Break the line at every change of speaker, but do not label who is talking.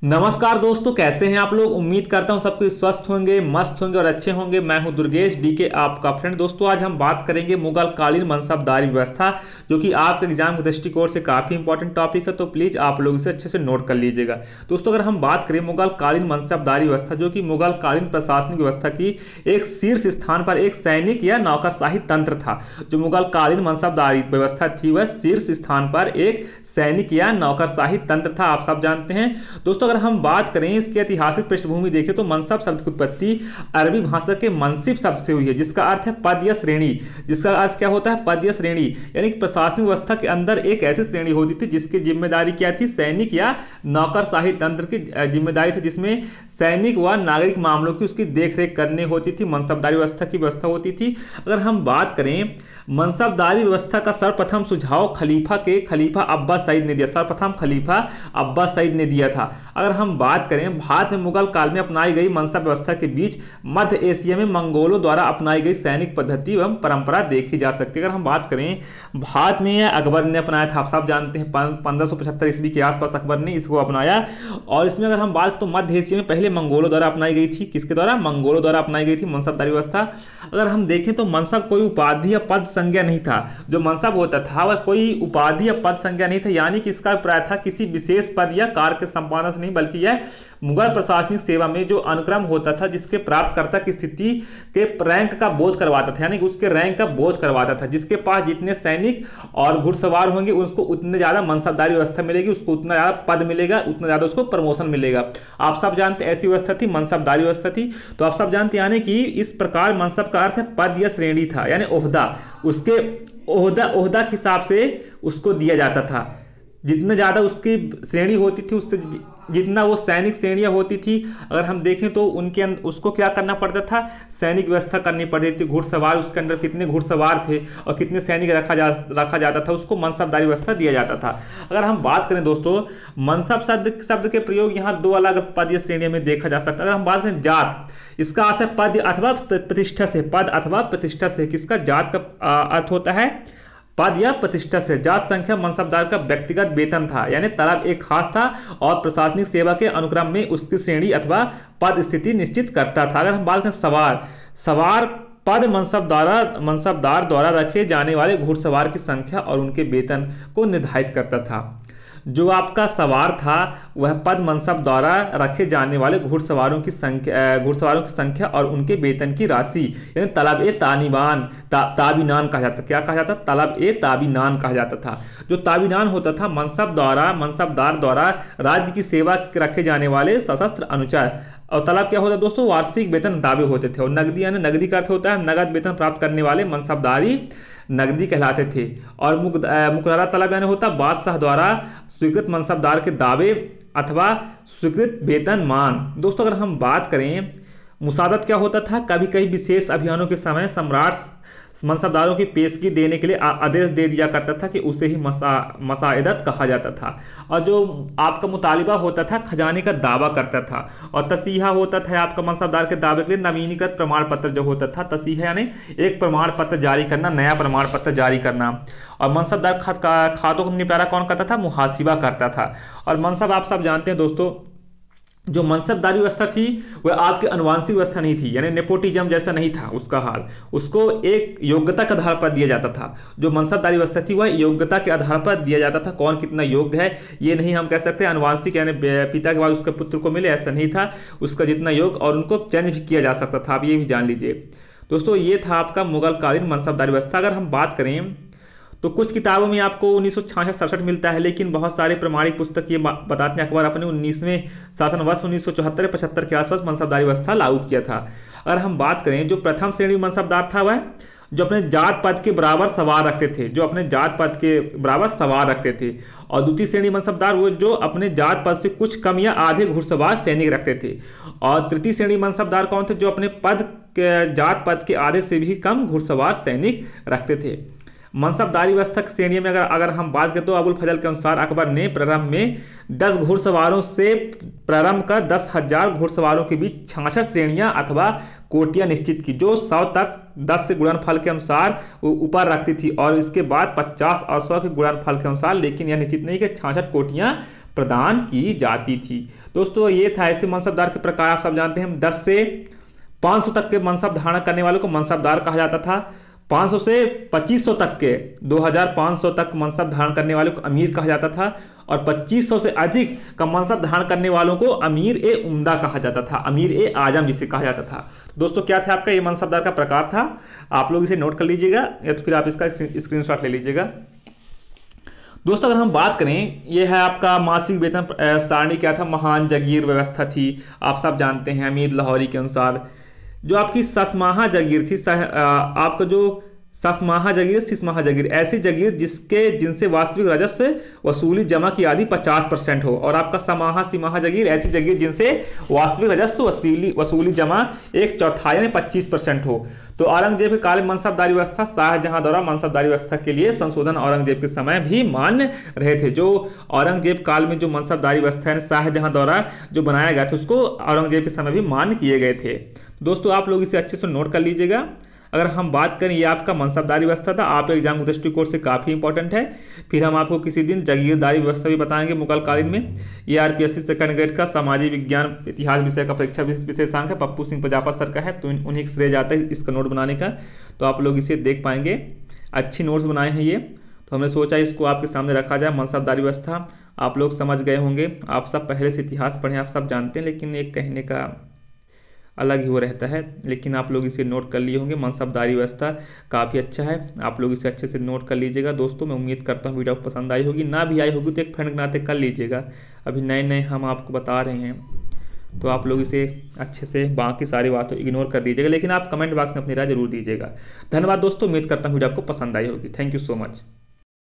नमस्कार दोस्तों, कैसे हैं आप लोग। उम्मीद करता हूं सबको स्वस्थ होंगे, मस्त होंगे और अच्छे होंगे। मैं हूं दुर्गेश डीके, आपका फ्रेंड। दोस्तों आज हम बात करेंगे मुगल कालीन मनसबदारी व्यवस्था, जो कि आपके एग्जाम के दृष्टिकोण से काफ़ी इंपॉर्टेंट टॉपिक है। तो प्लीज़ आप लोग इसे अच्छे से नोट कर लीजिएगा। दोस्तों अगर हम बात करें मुगल कालीन मनसबदारी व्यवस्था, जो कि मुगल कालीन प्रशासनिक व्यवस्था की एक शीर्ष स्थान पर एक सैनिक या नौकरशाही तंत्र था। जो मुगल कालीन मनसबदारी व्यवस्था थी वह शीर्ष स्थान पर एक सैनिक या नौकरशाही तंत्र था, आप सब जानते हैं। दोस्तों अगर हम बात करें इसकी ऐतिहासिक पृष्ठभूमि देखें तो मनसब शब्द की उत्पत्ति अरबी भाषा के मनसिब शब्द से हुई है, जिसका अर्थ है पद या श्रेणी। जिसका अर्थ क्या होता है? पद या श्रेणी। यानी कि प्रशासनिक व्यवस्था के अंदर एक ऐसी श्रेणी होती थी जिसकी जिम्मेदारी क्या थी? सैनिक या नौकरशाही तंत्र की जिम्मेदारी थी, जिसमें सैनिक व नागरिक मामलों की उसकी देखरेख करनी होती थी। मनसबदारी व्यवस्था की व्यवस्था होती थी। अगर हम बात करें मनसबदारी व्यवस्था का सर्वप्रथम सुझाव खलीफा अब्बास सईद ने दिया। सर्वप्रथम खलीफा अब्बास सईद ने दिया था। अगर हम बात करें भारत में मुगल काल में अपनाई गई मनसब व्यवस्था के बीच मध्य एशिया में मंगोलों द्वारा अपनाई गई सैनिक पद्धति एवं परंपरा देखी जा सकती है। अगर हम बात करें भारत में अकबर ने अपनाया था, आप सब जानते हैं 1575 ईस्वी के आसपास अकबर ने इसको अपनाया। और इसमें अगर हम बात करें तो मध्य एशिया में पहले मंगोलों द्वारा अपनाई गई थी। किसके द्वारा? मंगोलों द्वारा अपनाई गई थी मनसबदारी व्यवस्था। अगर हम देखें तो मनसब कोई उपाधि या पद संज्ञा नहीं था। जो मनसब होता था वह कोई उपाधि या पद संज्ञा नहीं था, यानी कि इसका अभिप्राय था किसी विशेष पद या कार्य के संपादन से नहीं, बल्कि यह मुगल प्रशासनिक सेवा में जो अनुक्रम होता था जिसके प्राप्तकर्ता की स्थिति के रैंक का बोध करवाता था, यानी कि उसके रैंक का बोध करवाता था। जिसके पास जितने सैनिक और घुड़सवार होंगे उसको उतने ज्यादा मनसबदारी व्यवस्था मिलेगी, उसको उतना ज्यादा पद मिलेगा, उतना ज्यादा उसको प्रमोशन मिलेगा। आप सब जानते ऐसी व्यवस्था थी, मनसबदारी व्यवस्था थी। तो आप सब जानते यानी कि इस प्रकार मनसब का अर्थ है पद या श्रेणी था, यानी ओहदा। उसके ओहदा के हिसाब से उसको दिया जाता था। जितना ज़्यादा उसकी श्रेणी होती थी उससे जितना वो सैनिक श्रेणियाँ होती थी, अगर हम देखें तो उनके अंदर उसको क्या करना पड़ता था? सैनिक व्यवस्था करनी पड़ती थी। घुड़सवार, उसके अंदर कितने घुड़सवार थे और कितने सैनिक रखा जाता था, उसको मनसबदारी व्यवस्था दिया जाता था। अगर हम बात करें दोस्तों मनसब शब्द के प्रयोग यहाँ दो अलग पद या श्रेणियों में देखा जा सकता है। अगर हम बात करें जात, इसका अर्थ है पद अथवा प्रतिष्ठा से। पद अथवा प्रतिष्ठा से। किसका? जात का अर्थ होता है पद या प्रतिष्ठा से। जात संख्या मनसबदार का व्यक्तिगत वेतन था, यानी तलब एक खास था और प्रशासनिक सेवा के अनुक्रम में उसकी श्रेणी अथवा पद स्थिति निश्चित करता था। अगर हम बात करें सवार पद मनसबदार द्वारा रखे जाने वाले घुड़सवार की संख्या और उनके वेतन को निर्धारित करता था। जो आपका सवार था वह पद मनसब द्वारा रखे जाने वाले घुड़सवारों की संख्या और उनके वेतन की राशि, यानी तलब ए ताबीनान कहा जाता। क्या कहा जाता? तलब ए ताबीनान कहा जाता था। जो ताबीनान होता था मनसबदार द्वारा राज्य की सेवा रखे जाने वाले सशस्त्र अनुचर। और तलब क्या होता है दोस्तों? वार्षिक वेतन दावे होते थे। और नगदी, यानी नगदी का अर्थ होता है नगद वेतन प्राप्त करने वाले मनसबदारी नगदी कहलाते थे। और मुकर्ररा तलब यानी होता बादशाह द्वारा स्वीकृत मनसबदार के दावे अथवा स्वीकृत वेतन मान। दोस्तों अगर हम बात करें मुसादत क्या होता था? कभी कभी विशेष अभियानों के समय सम्राट मनसबदारों की पेशगी देने के लिए आदेश दे दिया करता था कि उसे ही मसाइदत कहा जाता था। और जो आपका मुतालिबा होता था खजाने का दावा करता था। और तसीहा होता था आपका मनसबदार के दावे के लिए नवीनीकृत प्रमाण पत्र जो होता था। तसीहा यानी एक प्रमाण पत्र जारी करना, नया प्रमाण पत्र जारी करना। और मनसबदार खातों को निपटारा कौन करता था? मुहासिबा करता था। और मनसब आप सब जानते हैं दोस्तों, जो मनसबदारी व्यवस्था थी वह आपकी अनुवांशिक व्यवस्था नहीं थी, यानी नेपोटिज्म जैसा नहीं था उसका हाल। उसको एक योग्यता के आधार पर दिया जाता था। जो मनसबदारी व्यवस्था थी वह योग्यता के आधार पर दिया जाता था। कौन कितना योग्य है ये नहीं हम कह सकते अनुवांशिक, यानी पिता के बाद उसके पुत्र को मिले, ऐसा नहीं था। उसका जितना योग्य और उनको चेंज भी किया जा सकता था, आप ये भी जान लीजिए। दोस्तों ये था आपका मुगल कालीन मनसबदारी व्यवस्था। अगर हम बात करें तो कुछ किताबों में आपको 1966-67 मिलता है, लेकिन बहुत सारे प्रमाणिक पुस्तक ये बताते हैं अकबर अपने 19वें शासन वर्ष 1974-75 के आसपास मनसबदारी व्यवस्था लागू किया था। अगर हम बात करें जो प्रथम श्रेणी मनसबदार था वह जो अपने जात पद के बराबर सवार रखते थे, जो अपने जात पद के बराबर सवार रखते थे। और द्वितीय श्रेणी मनसबदार वो जो अपने जात पद से कुछ कम या आधे घुड़सवार सैनिक रखते थे। और तृतीय श्रेणी मनसबदार कौन थे? जो अपने जात पद के आधे से भी कम घुड़सवार सैनिक रखते थे। मनसबदारी व्यवस्था की श्रेणी में अगर हम बात करें तो अबुल फजल के अनुसार अकबर ने प्रारंभ में 10 घुड़सवारों से प्रारंभ कर 10,000 घुड़सवारों के बीच 66 श्रेणियां अथवा कोटियां निश्चित की, जो 100 तक 10 से गुणनफल के अनुसार ऊपर रखती थी और इसके बाद 50 और 100 के गुणनफल के अनुसार, लेकिन यह निश्चित नहीं कि 66 कोटियां प्रदान की जाती थी। दोस्तों ये था ऐसे मनसबदार के प्रकार, आप सब जानते हैं। 10 से 500 तक के मनसब धारण करने वालों को मनसबदार कहा जाता था। 500 से 2500 तक के 2500 तक मनसब धारण करने वालों को अमीर कहा जाता था, और 2500 से अधिक का मनसब धारण करने वालों को अमीर ए उम्दा कहा जाता था, अमीर ए आजम जिसे कहा जाता था। दोस्तों क्या था आपका ये मनसबदार का प्रकार था, आप लोग इसे नोट कर लीजिएगा या तो फिर आप इसका स्क्रीनशॉट ले लीजिएगा। दोस्तों अगर हम बात करें, ये है आपका मासिक वेतन सारणी क्या था, महान जागीर व्यवस्था थी। आप सब जानते हैं अमीर लाहौरी के अनुसार जो आपकी ससमाहा जागीर थी, आपका जो ससमाहा जागीर, सिसमाहा जागीर, ऐसी जागीर जिनसे वास्तविक राजस्व वसूली जमा की आदि 50% हो, और आपका समाहा सिमाहा जागीर ऐसी जागीर जिनसे वास्तविक राजस्व वसूली जमा 1/4 यानी 25% हो। तो औरंगजेब के काल में मनसबदारी व्यवस्था शाहजहां द्वारा मनसबदारी व्यवस्था के लिए संशोधन औरंगजेब के समय भी मान्य रहे थे। जो औरंगजेब काल में जो मनसबदारी व्यवस्था है शाहजहां द्वारा जो बनाया गया था उसको औरंगजेब के समय भी मान्य किए गए थे। दोस्तों आप लोग इसे अच्छे से नोट कर लीजिएगा। अगर हम बात करें, ये आपका मनसबदारी व्यवस्था था, आप एग्जाम के दृष्टिकोण से काफ़ी इंपॉर्टेंट है। फिर हम आपको किसी दिन जागीरदारी व्यवस्था भी बताएंगे मुगल कालीन में। ये आरपीएससी सेकंड ग्रेड का सामाजिक विज्ञान इतिहास विषय का परीक्षा विशेषांक है, पप्पू सिंह प्रजापत सर का है, तो उन्हीं के श्रेय जाता है इसका नोट बनाने का। तो आप लोग इसे देख पाएंगे, अच्छी नोट्स बनाए हैं ये, तो हमने सोचा इसको आपके सामने रखा जाए। मनसबदारी व्यवस्था आप लोग समझ गए होंगे, आप सब पहले से इतिहास पढ़े, आप सब जानते हैं, लेकिन एक कहने का अलग ही वो रहता है, लेकिन आप लोग इसे नोट कर लिए होंगे। मनसबदारी व्यवस्था काफ़ी अच्छा है, आप लोग इसे अच्छे से नोट कर लीजिएगा। दोस्तों मैं उम्मीद करता हूँ वीडियो आपको पसंद आई होगी, ना भी आई होगी तो एक फ्रेंड के नाते कर लीजिएगा, अभी नए नए हम आपको बता रहे हैं, तो आप लोग इसे अच्छे से बाकी सारी बातों इग्नोर कर दीजिएगा, लेकिन आप कमेंट बॉक्स में अपनी राय जरूर दीजिएगा। धन्यवाद दोस्तों, उम्मीद करता हूँ वीडियो आपको पसंद आई होगी। Thank you so much.